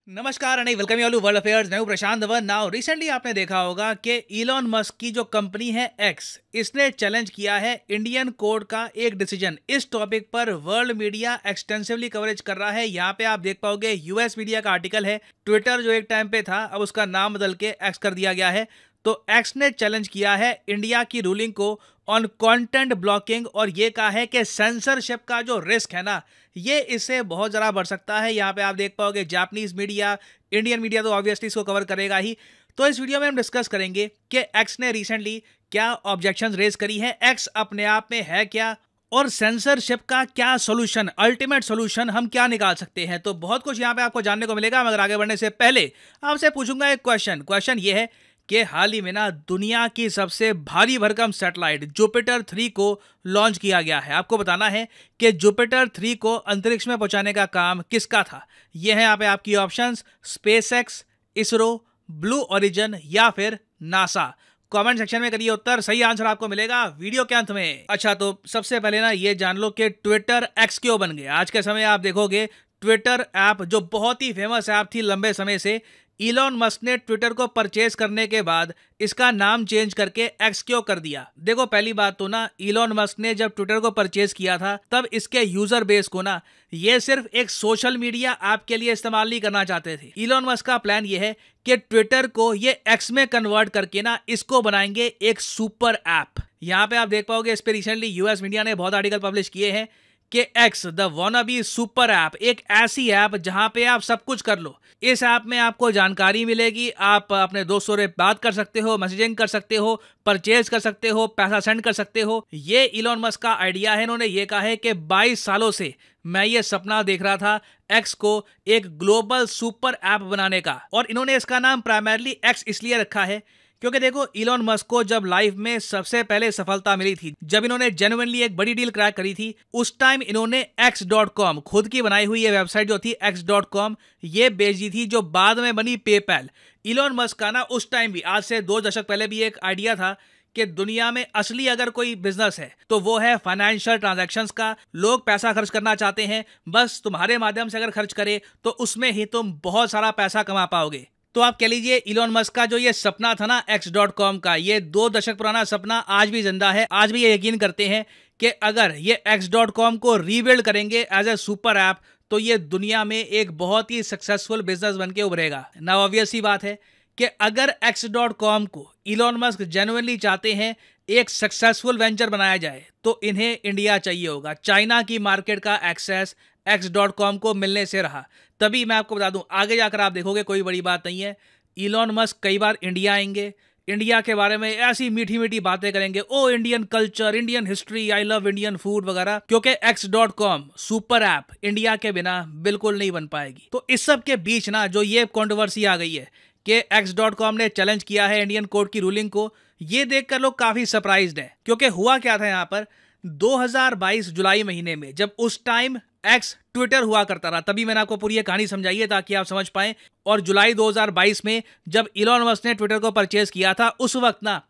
नमस्कार and welcome you all to world affairs. मैं हूं प्रशांत धवन। नाउ रिसेंटली आपने देखा होगा कि इलॉन मस्क की जो कंपनी है एक्स, इसने चैलेंज किया है इंडियन कोर्ट का एक डिसीजन। इस टॉपिक पर वर्ल्ड मीडिया एक्सटेंसिवली कवरेज कर रहा है। यहाँ पे आप देख पाओगे यूएस मीडिया का आर्टिकल है। ट्विटर जो एक टाइम पे था, अब उसका नाम बदल के एक्स कर दिया गया है। तो एक्स ने चैलेंज किया है इंडिया की रूलिंग को ऑन कंटेंट ब्लॉकिंग और ये कहा है कि सेंसरशिप का जो रिस्क है ना, ये इससे बहुत ज़्यादा बढ़ सकता है। यहाँ पे आप देख पाओगे जापानीज मीडिया, इंडियन मीडिया तो ऑब्वियसली इसको कवर करेगा ही। तो इस वीडियो में हम डिस्कस करेंगे कि एक्स ने रिसेंटली क्या ऑब्जेक्शंस रेज करी है, एक्स अपने आप में है क्या, और सेंसरशिप का क्या सोल्यूशन, अल्टीमेट सोल्यूशन हम क्या निकाल सकते हैं। तो बहुत कुछ यहाँ पे आपको जानने को मिलेगा। मगर आगे बढ़ने से पहले आपसे पूछूंगा एक क्वेश्चन ये है कि हाल ही में ना दुनिया की सबसे भारी भरकम सैटेलाइट जुपिटर 3 को लॉन्च किया गया है। आपको बताना है कि जुपिटर 3 को अंतरिक्ष में पहुंचाने का काम किसका था। यह है यहाँ पे आपकी options, SpaceX, ISRO, blue origin या फिर नासा। कमेंट सेक्शन में करिए उत्तर, सही आंसर आपको मिलेगा वीडियो के अंत में। अच्छा, तो सबसे पहले ना ये जान लो कि ट्विटर एक्स क्यों बन गया। आज के समय आप देखोगे ट्विटर ऐप जो बहुत ही फेमस ऐप थी लंबे समय से, इलॉन मस्क ने ट्विटर को परचेज करने के बाद इसका नाम चेंज करके एक्स क्यों कर दिया। देखो, पहली बात तो ना इलॉन मस्क ने जब ट्विटर को परचेज किया था तब इसके यूजर बेस को ना ये सिर्फ एक सोशल मीडिया ऐप के लिए इस्तेमाल नहीं करना चाहते थे। इलॉन मस्क का प्लान ये है कि ट्विटर को ये एक्स में कन्वर्ट करके ना इसको बनाएंगे एक सुपर ऐप। यहाँ पे आप देख पाओगे इस पे रिसेंटली यूएस मीडिया ने बहुत आर्टिकल पब्लिश किए हैं कि एक्स द वानाबी सुपर ऐप, एक ऐसी ऐप जहां पे आप सब कुछ कर लो। इस ऐप में आपको जानकारी मिलेगी, आप अपने दोस्तों से बात कर सकते हो, मैसेजिंग कर सकते हो, परचेज कर सकते हो, पैसा सेंड कर सकते हो। ये इलॉन मस्क का आइडिया है। इन्होंने ये कहा है कि 22 सालों से मैं ये सपना देख रहा था एक्स को एक ग्लोबल सुपर ऐप बनाने का, और इन्होंने इसका नाम प्राइमरली एक्स इसलिए रखा है क्योंकि देखो इलॉन मस्क को जब लाइफ में सबसे पहले सफलता मिली थी, जब इन्होंने जेन्युइनली एक बड़ी डील क्रैक करी थी, उस टाइम इन्होंने x.com खुद की बनाई हुई ये वेबसाइट जो थी x.com ये बेच दी थी, जो बाद में बनी पेपैल। इलॉन मस्क का ना उस टाइम भी, आज से 2 दशक पहले भी एक आइडिया था कि दुनिया में असली अगर कोई बिजनेस है तो वो है फाइनेंशियल ट्रांजैक्शंस का। लोग पैसा खर्च करना चाहते हैं, बस तुम्हारे माध्यम से अगर खर्च करे तो उसमें ही तुम बहुत सारा पैसा कमा पाओगे। तो आप कह लीजिए इलॉन मस्क का जो ये सपना था ना x.com का, ये 2 दशक पुराना सपना आज भी जिंदा है। आज भी ये यकीन करते हैं कि अगर ये x.com को रीबिल्ड करेंगे एज ए सुपर ऐप तो ये दुनिया में एक बहुत ही सक्सेसफुल बिजनेस बन के उभरेगा ना। ऑब्वियस सी बात है कि अगर x.com को इलॉन मस्क जेन्युइनली चाहते हैं एक सक्सेसफुल वेंचर बनाया जाए तो इन्हें इंडिया चाहिए होगा। चाइना की मार्केट का एक्सेस x.com को मिलने से रहा। तभी मैं आपको बता दूं, आगे जाकर आप देखोगे कोई बड़ी बात नहीं है, इलॉन मस्क कई बार इंडिया आएंगे, इंडिया के बारे में ऐसी मीठी मीठी बातें करेंगे, ओ Indian culture, Indian history, I love Indian food वगैरह, क्योंकि x.com सुपर ऐप इंडिया के बिना बिल्कुल नहीं बन पाएगी। तो इस सब के बीच ना जो ये कंट्रोवर्सी आ गई है कि x.com ने चैलेंज किया है इंडियन कोर्ट की रूलिंग को, ये देखकर लोग काफी सरप्राइज्ड हैं। क्योंकि हुआ क्या था यहाँ पर, 2022 जुलाई महीने में जब उस टाइम एक्स ट्विटर हुआ करता था, तभी मैंने आपको पूरी ये कहानी समझाई है ताकि आप समझ पाएं। और जुलाई 2022 में जब इलॉन मस्क ने ट्विटर को परचेज किया था, उस वक्त ना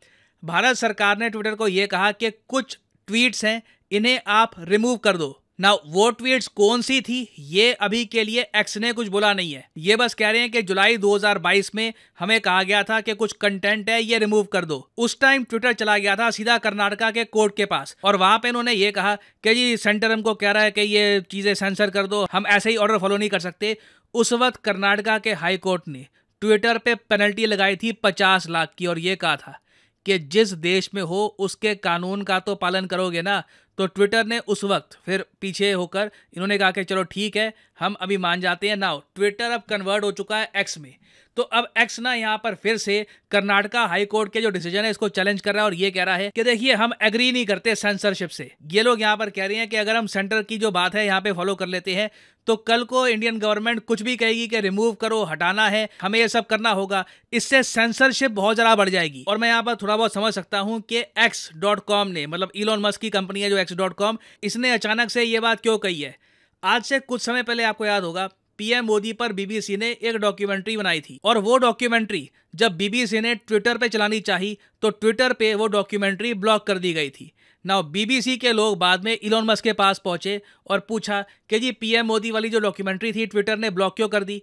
भारत सरकार ने ट्विटर को यह कहा कि कुछ ट्वीट्स हैं इन्हें आप रिमूव कर दो। ना वो ट्वीट्स कौन सी थी ये अभी के लिए एक्स ने कुछ बोला नहीं है। ये बस कह रहे हैं कि जुलाई 2022 में हमें कहा गया था कि कुछ कंटेंट है ये रिमूव कर दो। उस टाइम ट्विटर चला गया था सीधा कर्नाटका के कोर्ट के पास, और वहां पे इन्होंने ये कहा कि जी सेंटर हमको कह रहा है कि ये चीजें सेंसर कर दो, हम ऐसे ही ऑर्डर फॉलो नहीं कर सकते। उस वक्त कर्नाटका के हाई कोर्ट ने ट्विटर पे पेनल्टी लगाई थी 50 लाख की, और ये कहा था कि जिस देश में हो उसके कानून का तो पालन करोगे ना। तो ट्विटर ने उस वक्त फिर पीछे होकर इन्होंने कहा कि चलो ठीक है, हम अभी मान जाते हैं। नाउ ट्विटर अब कन्वर्ट हो चुका है एक्स में। तो अब एक्स ना यहाँ पर फिर से कर्नाटका हाई कोर्ट के जो डिसीजन है इसको चैलेंज कर रहा है, और ये कह रहा है कि देखिए हम एग्री नहीं करते सेंसरशिप से। ये लोग यहाँ पर कह रहे हैं कि अगर हम सेंटर की जो बात है यहाँ पे फॉलो कर लेते हैं तो कल को इंडियन गवर्नमेंट कुछ भी कहेगी कि रिमूव करो, हटाना है, हमें ये सब करना होगा, इससे सेंसरशिप बहुत ज़्यादा बढ़ जाएगी। और मैं यहाँ पर थोड़ा बहुत समझ सकता हूँ कि x.com ने, मतलब इलॉन मस्क की कंपनी है जो x.com, इसने अचानक से ये बात क्यों कही है। आज से कुछ समय पहले आपको याद होगा पीएम मोदी पर बीबीसी ने एक डॉक्यूमेंट्री बनाई थी, और वो डॉक्यूमेंट्री जब बीबीसी ने ट्विटर पे चलानी चाही तो ट्विटर पे वो डॉक्यूमेंट्री ब्लॉक कर दी गई थी। नाउ बीबीसी के लोग बाद में इलॉन मस्क के पास पहुंचे और पूछा कि जी पीएम मोदी वाली जो डॉक्यूमेंट्री थी ट्विटर ने ब्लॉक क्यों कर दी।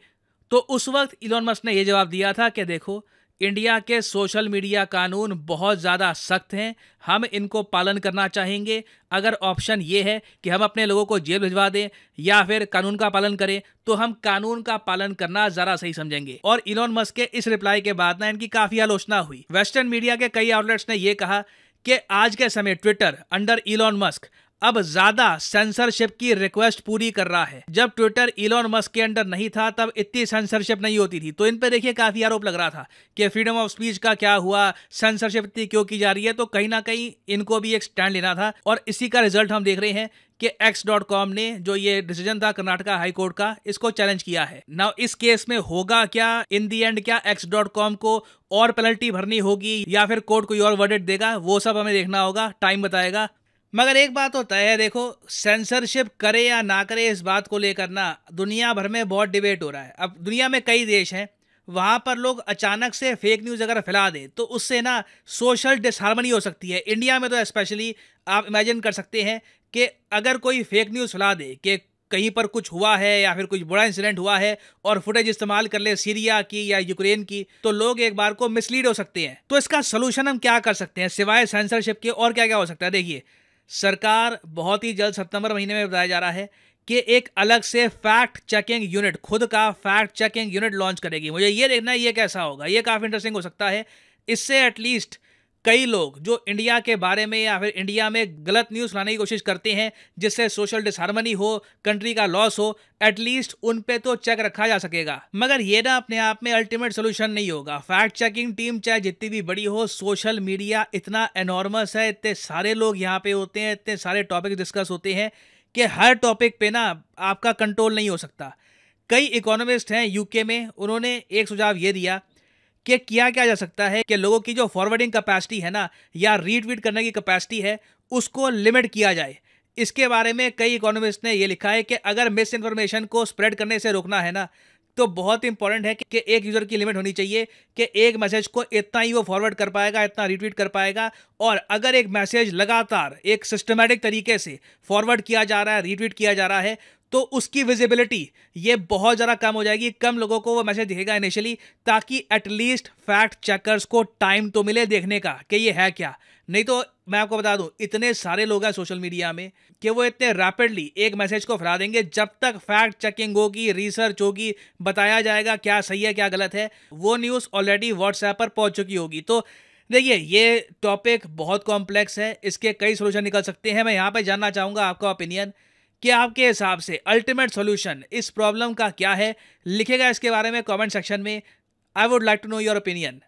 तो उस वक्त इलॉन मस्क ने यह जवाब दिया था कि देखो, इंडिया के सोशल मीडिया कानून बहुत ज़्यादा सख्त हैं, हम इनको पालन करना चाहेंगे। अगर ऑप्शन ये है कि हम अपने लोगों को जेल भिजवा दें या फिर कानून का पालन करें, तो हम कानून का पालन करना ज़रा सही समझेंगे। और इलॉन मस्क के इस रिप्लाई के बाद ना इनकी काफ़ी आलोचना हुई। वेस्टर्न मीडिया के कई आउटलेट्स ने यह कहा कि आज के समय ट्विटर अंडर इलॉन मस्क अब ज्यादा सेंसरशिप की रिक्वेस्ट पूरी कर रहा है। जब ट्विटर इलॉन मस्क के अंडर नहीं था तब इतनी सेंसरशिप नहीं होती थी। तो इन पे देखिए काफी आरोप लग रहा था कि फ्रीडम ऑफ स्पीच का क्या हुआ, सेंसरशिप इतनी क्यों की जा रही है। तो कहीं ना कहीं इनको भी एक स्टैंड लेना था और इसी का रिजल्ट हम देख रहे हैं कि x.com ने जो ये डिसीजन था कर्नाटका हाई कोर्ट का, इसको चैलेंज किया है। नाउ इस केस में होगा क्या इन दी एंड, क्या x.com को और पेनल्टी भरनी होगी या फिर कोर्ट कोई और वर्डिक्ट देगा, वो सब हमें देखना होगा, टाइम बताएगा। मगर एक बात तो तय है, देखो सेंसरशिप करे या ना करे इस बात को लेकर ना दुनिया भर में बहुत डिबेट हो रहा है। अब दुनिया में कई देश हैं, वहां पर लोग अचानक से फेक न्यूज़ अगर फैला दे तो उससे ना सोशल डिसहार्मनी हो सकती है। इंडिया में तो स्पेशली आप इमेजिन कर सकते हैं कि अगर कोई फेक न्यूज़ फैला दे कि कहीं पर कुछ हुआ है या फिर कुछ बड़ा इंसिडेंट हुआ है और फुटेज इस्तेमाल कर ले सीरिया की या यूक्रेन की, तो लोग एक बार को मिसलीड हो सकते हैं। तो इसका सोल्यूशन हम क्या कर सकते हैं सिवाय सेंसरशिप के, और क्या क्या हो सकता है? देखिए, सरकार बहुत ही जल्द सितंबर महीने में बताया जा रहा है कि एक अलग से फैक्ट चेकिंग यूनिट, खुद का फैक्ट चेकिंग यूनिट लॉन्च करेगी। मुझे ये देखना है ये कैसा होगा, ये काफ़ी इंटरेस्टिंग हो सकता है। इससे एटलीस्ट कई लोग जो इंडिया के बारे में या फिर इंडिया में गलत न्यूज़ लाने की कोशिश करते हैं जिससे सोशल डिसहार्मनी हो, कंट्री का लॉस हो, एटलीस्ट उन पे तो चेक रखा जा सकेगा। मगर ये ना अपने आप में अल्टीमेट सोल्यूशन नहीं होगा। फैक्ट चेकिंग टीम चाहे जितनी भी बड़ी हो, सोशल मीडिया इतना एनॉर्मस है, इतने सारे लोग यहाँ पे होते हैं, इतने सारे टॉपिक डिस्कस होते हैं कि हर टॉपिक पे ना आपका कंट्रोल नहीं हो सकता। कई इकोनॉमिस्ट हैं यूके में, उन्होंने एक सुझाव ये दिया कि किया क्या जा सकता है कि लोगों की जो फॉरवर्डिंग कैपेसिटी है ना, या रीट्वीट करने की कैपेसिटी है, उसको लिमिट किया जाए। इसके बारे में कई इकोनॉमिस्ट ने यह लिखा है कि अगर मिस इन्फॉर्मेशन को स्प्रेड करने से रोकना है ना, तो बहुत इंपॉर्टेंट है कि एक यूजर की लिमिट होनी चाहिए कि एक मैसेज को इतना ही वो फॉरवर्ड कर पाएगा, इतना रीट्वीट कर पाएगा। और अगर एक मैसेज लगातार एक सिस्टमैटिक तरीके से फॉरवर्ड किया जा रहा है, रीट्वीट किया जा रहा है, तो उसकी विजिबिलिटी ये बहुत ज़्यादा कम हो जाएगी, कम लोगों को वो मैसेज दिखेगा इनिशियली, ताकि एटलीस्ट फैक्ट चेकर्स को टाइम तो मिले देखने का कि ये है क्या। नहीं तो मैं आपको बता दूं, इतने सारे लोग हैं सोशल मीडिया में कि वो इतने रैपिडली एक मैसेज को फैला देंगे। जब तक फैक्ट चेकिंग होगी, रिसर्च होगी, बताया जाएगा क्या सही है क्या गलत है, वो न्यूज़ ऑलरेडी व्हाट्सएप पर पहुंच चुकी होगी। तो देखिए, ये टॉपिक बहुत कॉम्प्लेक्स है, इसके कई सोल्यूशन निकल सकते हैं। मैं यहाँ पर जानना चाहूँगा आपका ओपिनियन कि आपके हिसाब से अल्टीमेट सॉल्यूशन इस प्रॉब्लम का क्या है। लिखेगा इसके बारे में कमेंट सेक्शन में। I would like to know your opinion.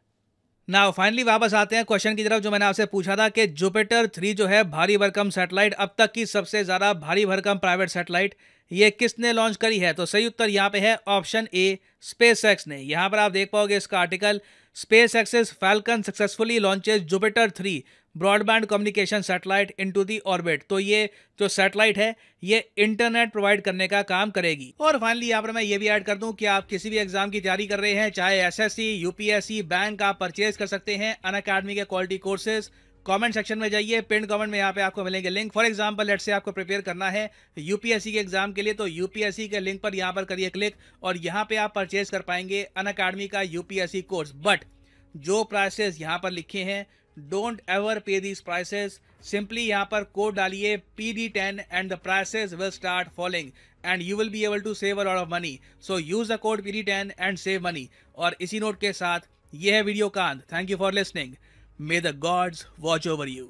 Now finally वापस आते हैं क्वेश्चन की तरफ जो मैंने आपसे पूछा था कि जुपिटर 3 जो है भारी भरकम सैटेलाइट, अब तक की सबसे ज़्यादा भारी भरकम प्राइवेट सैटेलाइट, ये किसने लॉन्च करी है? तो सही उत्तर यहाँ पे है ऑप्शन ए, स्पेसएक्स ने। यहाँ पर आप देख पाओगे इसका article, SpaceX's Falcon successfully launches Jupiter 3 broadband communication satellite into the orbit. तो ये जो सैटेलाइट है ये इंटरनेट प्रोवाइड करने का काम करेगी। और फाइनली यहाँ पर मैं ये भी ऐड कर दूं कि आप किसी भी एग्जाम की तैयारी कर रहे हैं, चाहे एसएससी, यूपीएससी, बैंक, आप परचेज कर सकते हैं अनअकैडमी के क्वालिटी कोर्सेज। कमेंट सेक्शन में जाइए, पिन कमेंट में यहाँ पे आपको मिलेंगे link. For example let's say आपको प्रिपेयर करना है यूपीएससी के एग्जाम के लिए, तो यूपीएससी के लिंक पर यहाँ पर करिए क्लिक और यहाँ पे आप परचेज कर पाएंगे अनअकैडमी का यूपीएससी कोर्स। बट जो प्राइसेस यहाँ पर लिखे हैं, don't ever pay these prices. Simply यहाँ पर कोड डालिए PD10 and the prices will start falling and you will be able to save a lot of money. So use the code PD10 and save money. और इसी note के साथ ये है video का अंत। Thank you for listening. May the gods watch over you.